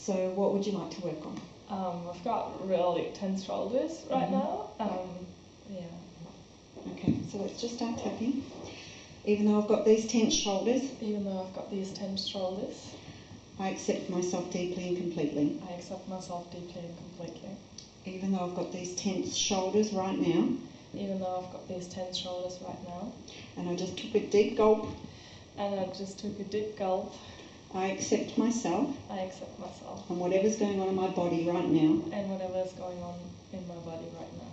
So what would you like to work on? I've got really tense shoulders right now. Yeah. Okay, so let's just start tapping. Even though I've got these tense shoulders, Even though I've got these tense shoulders, I accept myself deeply and completely. I accept myself deeply and completely. Even though I've got these tense shoulders right now, Even though I've got these tense shoulders right now, and I just took a deep gulp, and I just took a deep gulp, I accept myself I accept myself and whatever's going on in my body right now. and whatever's going on in my body right now.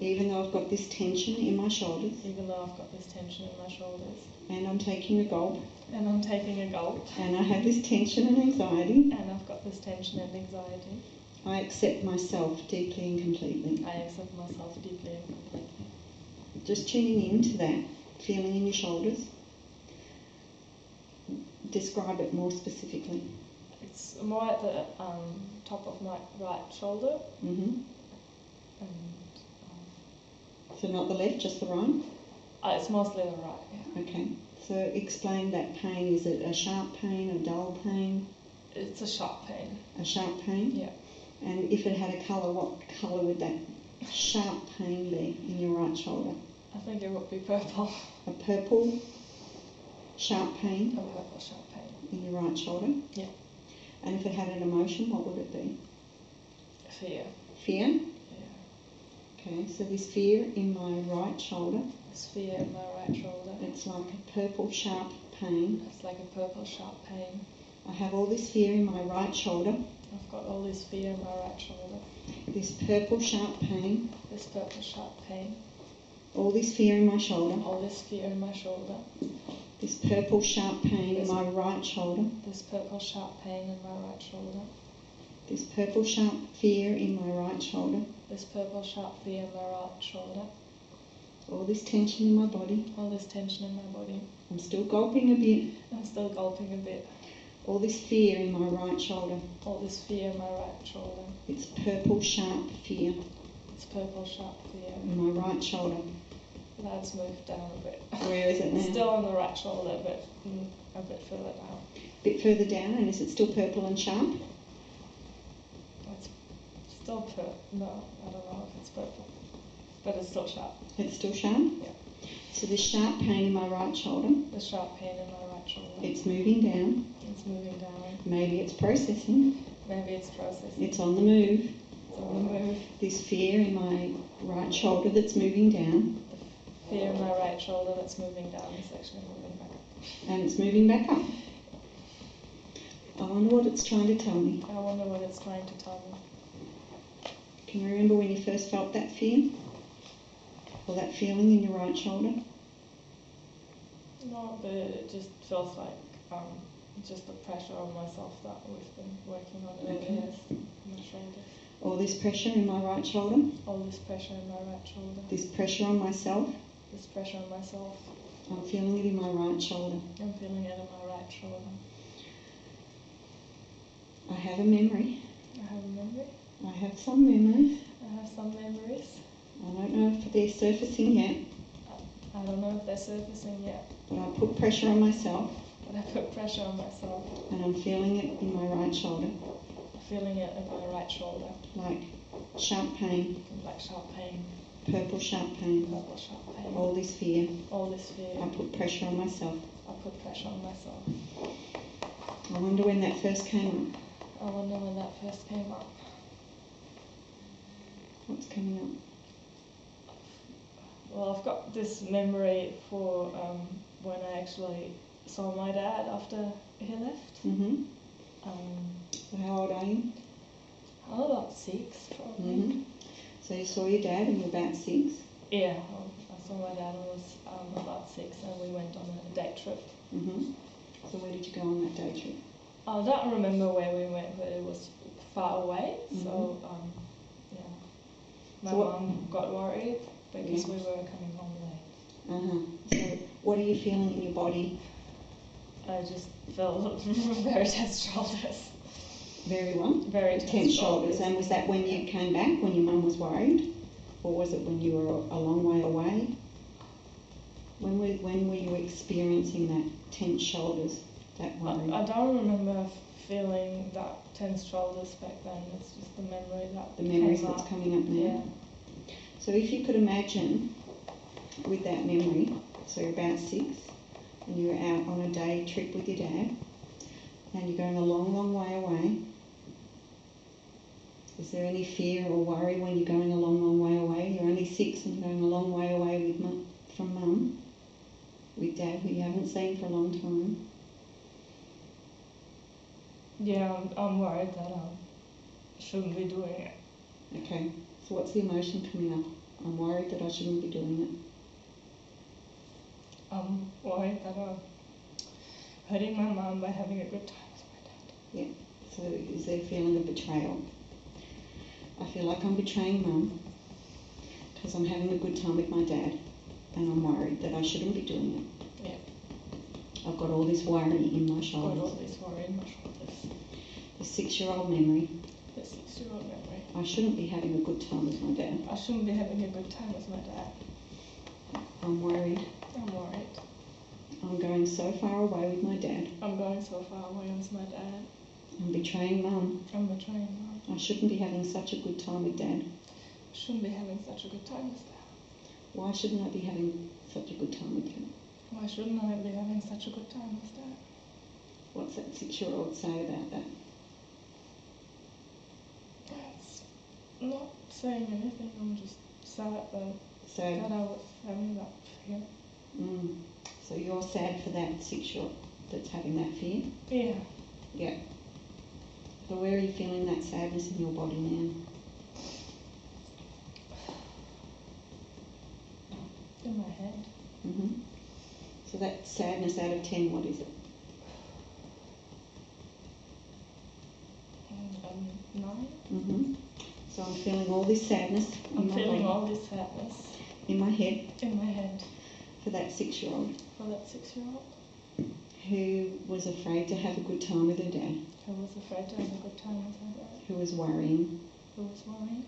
Even though I've got this tension in my shoulders, Even though I've got this tension in my shoulders, and I'm taking a gulp, and I'm taking a gulp, and I have this tension and anxiety, and I've got this tension and anxiety, I accept myself deeply and completely. I accept myself deeply and completely. Just tuning in to that feeling in your shoulders. Describe it more specifically. It's more at the top of my right shoulder, Mm-hmm. and So not the left, just the right? it's mostly the right, yeah. Okay. So explain that pain. Is it a sharp pain, a dull pain? It's a sharp pain. A sharp pain? Yeah. And if it had a colour, what colour would that sharp pain be in your right shoulder? I think it would be purple. A purple sharp pain A purple sharp pain. in your right shoulder? Yeah. And if it had an emotion, what would it be? Fear. Fear? Yeah. Okay, so this fear in my right shoulder, It's fear in my right shoulder. it's like a purple sharp pain. It's like a purple sharp pain. I have all this fear in my right shoulder, I've got all this fear in my right shoulder. this purple sharp pain, This purple sharp pain. all this fear in my shoulder, All this fear in my shoulder. this purple sharp pain in my right shoulder, This purple sharp pain in my right shoulder. this purple sharp fear in my right shoulder, This purple sharp fear in my right shoulder. all this tension in my body. All this tension in my body. I'm still gulping a bit. I'm still gulping a bit. All this fear in my right shoulder. All this fear in my right shoulder. It's purple sharp fear It's purple sharp fear. in my right shoulder. That's moved down a bit. Where is it now? Still on the right shoulder, but a bit further down. A bit further down, and is it still purple and sharp? It's still purple. No, I don't know if it's purple. But it's still sharp. It's still sharp? Yeah. So this sharp pain in my right shoulder, The sharp pain in my right shoulder. it's moving down. It's moving down. Maybe it's processing. Maybe it's processing. It's on the move. It's on the move. This fear in my right shoulder that's moving down, Fear in my right shoulder that's moving down is actually moving back up. and it's moving back up. I wonder what it's trying to tell me. I wonder what it's trying to tell me. Can you remember when you first felt that fear? Or that feeling in your right shoulder? No, but it just feels like just the pressure on myself that we've been working on earlier in my shoulders. All this pressure in my right shoulder? All this pressure in my right shoulder. This pressure on myself? This pressure on myself. I'm feeling it in my right shoulder. I'm feeling it in my right shoulder. I have a memory. I have a memory. I have some memories. I have some memories. I don't know if they're surfacing yet, I don't know if they're surfacing yet, but I put pressure on myself, but I put pressure on myself. and I'm feeling it in my right shoulder, Feeling it in my right shoulder. like sharp pain, Like sharp pain. purple sharp pain, Purple sharp pain. all this fear. All this fear. I put pressure on myself. I put pressure on myself. I wonder when that first came up. I wonder when that first came up. What's coming up? Well, I've got this memory for when I actually saw my dad after he left. Mm-hmm. So how old are you? I was about 6, probably. Mm-hmm. So you saw your dad and you're about 6? Yeah, I saw my dad when I was about 6, and we went on a day trip. Mm-hmm. So where did you go on that day trip? I don't remember where we went, but it was far away. Mm-hmm. So, yeah. My So mum got worried because Yeah. we were coming home late. Uh-huh. So what are you feeling in your body? I just felt very tense shoulders. Very well? Very Tense shoulders. And was that when you came back, when your mum was worried? Or was it when you were a long way away? When were you experiencing that tense shoulders? that worry? I don't remember feeling that tense shoulders back then. It's just the memory that The memories came that's up. coming up now? Yeah. So if you could imagine with that memory, so you're about 6 and you're out on a day trip with your dad and you're going a long, long way away. Is there any fear or worry when you're going a long, long way away? You're only 6 and you're going a long way away from Mum, with Dad, who you haven't seen for a long time. Yeah, I'm worried that I shouldn't be doing it. Okay, so what's the emotion coming up? I'm worried that I shouldn't be doing it. I'm worried that I'm hurting my mum by having a good time with my dad. Yeah, so is there a feeling of betrayal? I feel like I'm betraying Mum because I'm having a good time with my dad and I'm worried that I shouldn't be doing it. Yeah. I've got all this worry in my Got shoulders. all this worry in my shoulders. The 6-year-old memory. The 6-year-old memory. I shouldn't be having a good time with my dad. I shouldn't be having a good time with my dad. I'm worried. I'm worried. I'm going so far away with my dad. I'm going so far away with my dad. I'm betraying Mum. I'm betraying Mum. I shouldn't be having such a good time with Dad. I shouldn't be having such a good time with Dad. Why shouldn't I be having such a good time with Dad? Why shouldn't I be having such a good time with Dad? What's that 6-year-old say about that? It's not saying anything. I'm just sad that I was having that fear. So you're sad for that 6-year-old that's having that fear? Yeah. Yeah. So where are you feeling that sadness in your body now? In my head. So that sadness out of 10, what is it? 9. So I'm feeling all this sadness in my body, all this sadness in my head, in my head for that 6-year-old for that 6-year-old who was afraid to have a good time with her dad, who was afraid to have a good time with her dad, who was worrying who was worrying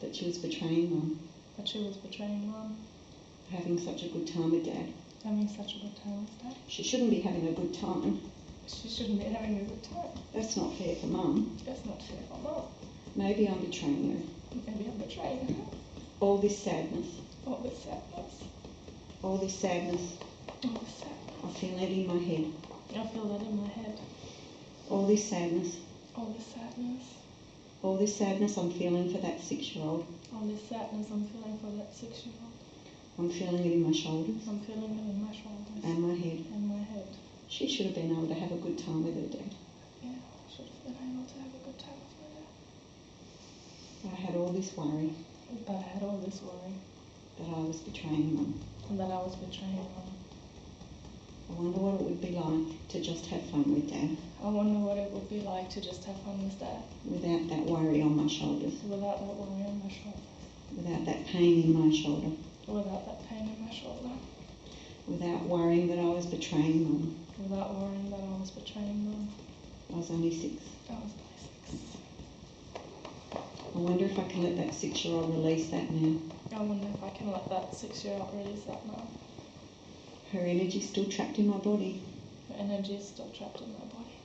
that she was betraying Mum, that she was betraying Mum, having such a good time with Dad. having such a good time with Dad. She shouldn't be having a good time. She shouldn't be having a good time. That's not fair for Mum. That's not fair for Mum. Maybe I'm betraying her. Maybe I'm betraying her. All this sadness, All this sadness. all this sadness, All this sadness. I feel it in my head. I feel that in my head. All this sadness, All this sadness. all this sadness I'm feeling for that 6-year-old. All this sadness I'm feeling for that 6-year-old. I'm feeling it in my shoulders I'm feeling it in my shoulders. and my head. And my head. She should have been able to have a good time with her dad. Yeah, I should have been able to have a good time with my dad. I had all this worry But I had all this worry. that I was betraying Mum. And that I was betraying Mum. I wonder what it would be like to just have fun with Dad I wonder what it would be like to just have fun with Dad. without that worry on my shoulders, Without that worry on my shoulders. without that pain in my shoulder, Without that pain in my shoulder. without worrying that I was betraying Mum. Without worrying that I was betraying Mum. I was only 6. I was only 6. I wonder if I can let that 6-year-old release that now. I wonder if I can let that 6-year-old release that now. Her energy's still trapped in my body. Her energy is still trapped in my body.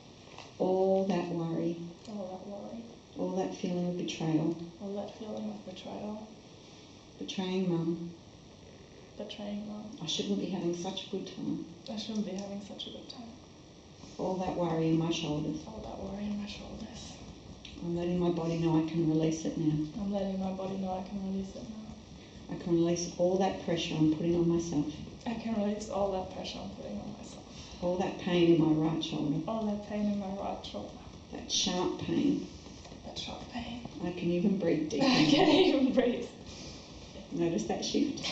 All that worry, All that worry. all that feeling of betrayal, All that feeling of betrayal. betraying Mum. Betraying Mum. I shouldn't be having such a good time. I shouldn't be having such a good time. All that worry in my shoulders. All that worry in my shoulders. I'm letting my body know I can release it now. I'm letting my body know I can release it now. I can release all that pressure I'm putting on myself. I can release all that pressure I'm putting on myself. All that pain in my right shoulder. All that pain in my right shoulder. That sharp pain. That sharp pain. I can even breathe deeper. I can't even breathe. Notice that shift.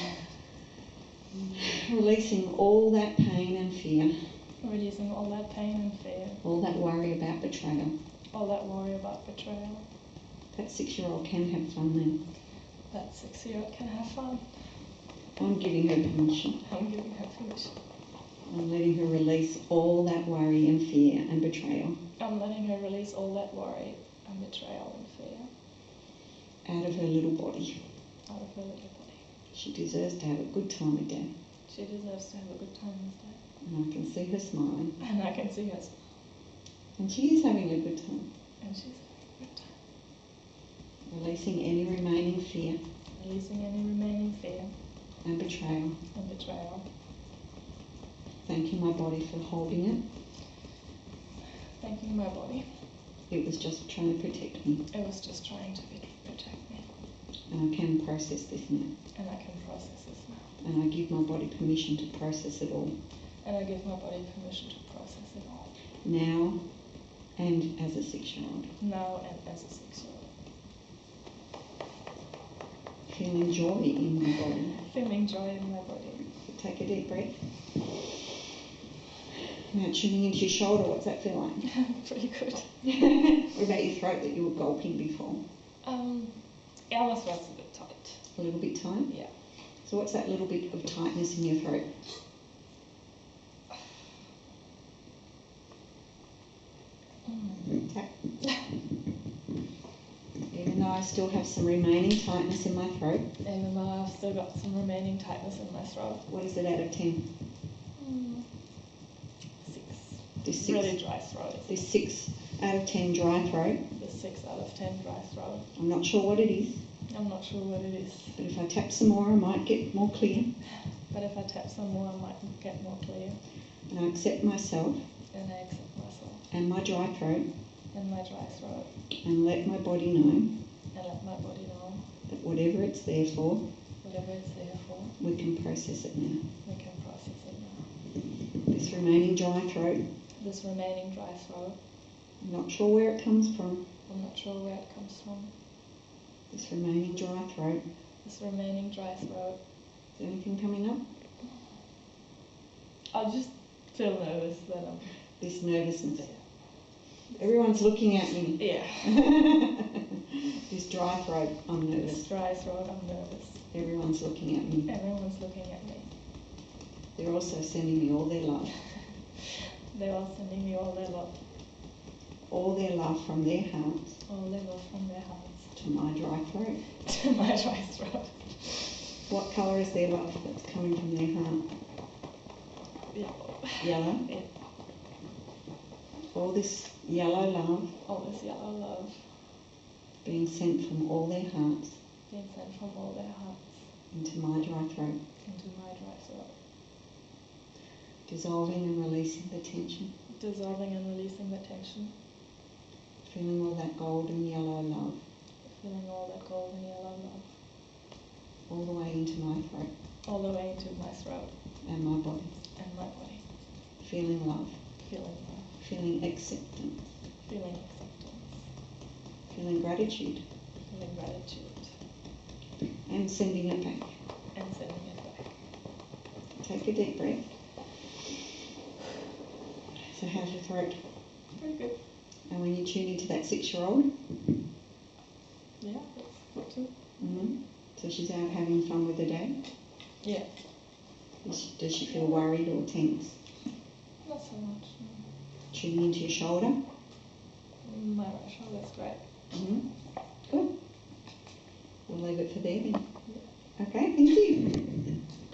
Releasing all that pain and fear. Releasing all that pain and fear. All that worry about betrayal. All that worry about betrayal. That 6-year-old can have fun then. That 6-year-old can have fun. I'm giving her permission. I'm giving her permission. I'm letting her release all that worry and fear and betrayal I'm letting her release all that worry and betrayal and fear out of her little body. out of her little body. She deserves to have a good time with Dad. She deserves to have a good time with Dad. And I can see her smiling. And I can see her smile. And she is having a good time. And she's having a good time. Releasing any remaining fear Releasing any remaining fear and betrayal. and betrayal. Thanking my body for holding it. Thanking my body. It was just trying to protect me. It was just trying to protect me. And I can process this now. And I can process this now. And I give my body permission to process it all. And I give my body permission to process it all. Now and as a 6-year-old. Now and as a 6-year-old. Feeling joy in my body. Feeling joy in my body. Take a deep breath. Now tuning into your shoulder, what's that feel like? Pretty good. What about your throat that you were gulping before? Yeah, my throat's a bit tight. A little bit tight? Yeah. So what's that little bit of tightness in your throat? Tap. Even though I still have some remaining tightness in my throat. Even though I've still got some remaining tightness in my throat. What is it out of 10? 6. This 6. Really dry throat. This 6 out of 10 dry throat. The 6 out of 10 dry throat. I'm not sure what it is. I'm not sure what it is. But if I tap some more, I might get more clear. But if I tap some more, I might get more clear. And I accept myself. And I accept myself. And my dry throat. And my dry throat. And let my body know. And let my body know. That whatever it's there for. Whatever it's there for. We can process it now. We can process it now. This remaining dry throat. This remaining dry throat. I'm not sure where it comes from. I'm not sure where it comes from. This remaining dry throat. This remaining dry throat. Is there anything coming up? I just feel nervous that I'm... This nervousness. Everyone's looking at me. Yeah. This dry throat, I'm nervous. This dry throat, I'm nervous. Everyone's looking at me. Everyone's looking at me. They're also sending me all their love. They're all sending me all their love. All their love from their hearts. All their love from their hearts. To my dry throat. To my dry throat. What colour is their love that's coming from their heart? Yellow. Yellow? Yeah. All this yellow love All this yellow love being sent from all their hearts being sent from all their hearts into my dry throat. into my dry throat. Dissolving and releasing the tension. Dissolving and releasing the tension. Feeling all that golden yellow love. Feeling all that golden yellow love. All the way into my throat. All the way into my throat. And my body. And my body. Feeling love. Feeling love. Feeling acceptance. Feeling acceptance. Feeling gratitude. Feeling gratitude. And sending it back. And sending it back. Take a deep breath. So how's your throat? Very good. And when you tune into that 6-year-old? Yeah, that's good too. So she's out having fun with her dad? Yeah. Does she feel worried or tense? Not so much. No. Tuning into your shoulder? My right shoulder's great. Good. We'll leave it for there then. Yeah. Okay, thank you.